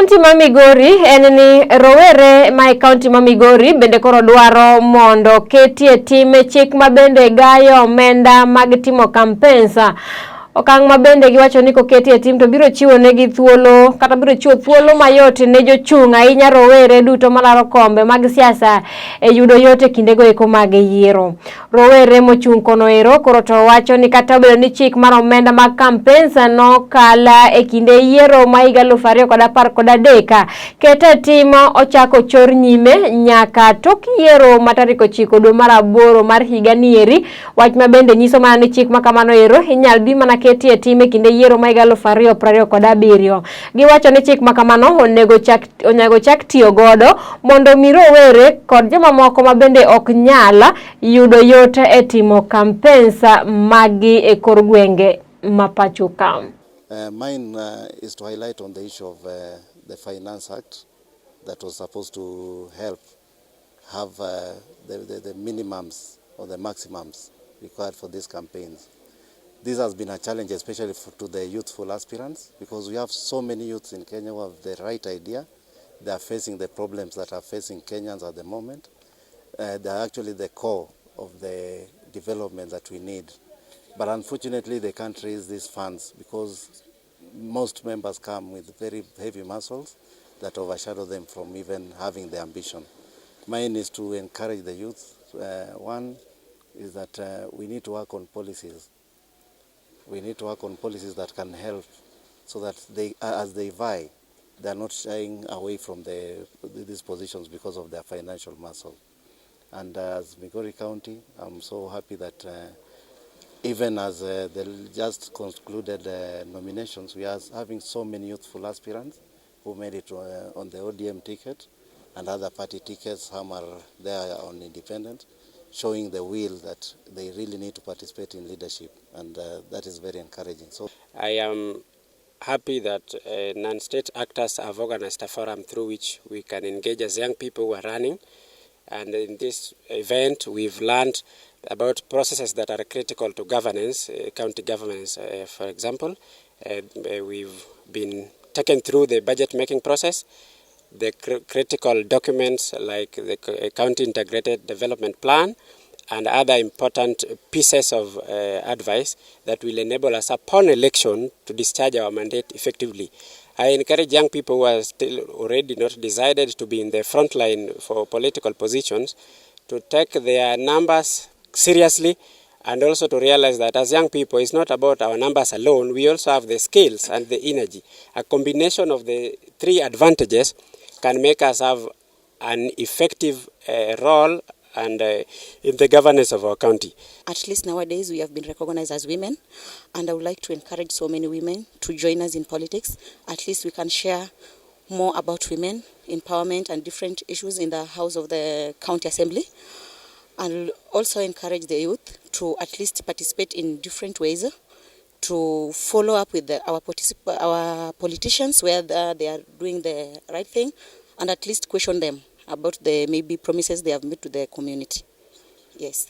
County ma Migori ni Rowere ma county ma Migori bende koro dwaro mondo ketie time chik ma bende gayo omenda mag timo campaigns. Okang' ma bende giwacho ni koketie tim to biro chiwo negi thuolo kata biro chiwo thuolo mayot ne jochung' ahinya rowere duto malaro kombe mag siasa yudo yote kindego eko mag yiero. Rowere mochung' kono ero koro to wacho ni kata obedo ni chik mar omenda mag campaigns no kala kinde yiero ma higa 2013 kete tim ochako chor nyime nyaka tok yiero ma tarik 9 dwe mar 8 mar higa ni eri. Wach ma bende nyiso mana ni chik ma kamano ero inyal bi mana ketie time kinde yiero ma higa 2027. Giwacho ni chik ma kamano onego chak tiyo godo mondo mi rowere kod joma moko ma bende ok nyala yudo yot e timo campaigns magi e kor gwenge ma pacho ka. Mine is to highlight on the issue of the Finance Act that was supposed to help have the minimums or the maximums required for these campaigns. This has been a challenge, especially to the youthful aspirants, because we have so many youths in Kenya who have the right idea. They are facing the problems that are facing Kenyans at the moment. They are actually the core of the development that we need. But unfortunately, they can't raise these funds because most members come with very heavy muscles that overshadow them from even having the ambition. Mine is to encourage the youth. One is that we need to work on policies. We need to work on policies that can help so that they, as they vie, they are not shying away from these positions because of their financial muscle. And as Migori County, I'm so happy that even as the just concluded nominations, we are having so many youthful aspirants who made it on the ODM ticket and other party tickets. Some are there on independent, showing the will that they really need to participate in leadership, and that is very encouraging. So I am happy that non-state actors have organized a forum through which we can engage as young people who are running. And in this event, we've learned about processes that are critical to governance, county governance, for example. We've been taken through the budget making process, the critical documents like the County Integrated Development Plan, and other important pieces of advice that will enable us upon election to discharge our mandate effectively. I encourage young people who are still already not decided to be in the front line for political positions to take their numbers seriously, and also to realize that as young people, it's not about our numbers alone. We also have the skills and the energy. A combination of the three advantages can make us have an effective role and in the governance of our county. At least nowadays we have been recognized as women, and I would like to encourage so many women to join us in politics. At least we can share more about women empowerment and different issues in the House of the County Assembly, and also encourage the youth to at least participate in different ways, to follow up with our politicians where they are doing the right thing, and at least question them about the maybe promises they have made to the community. Yes.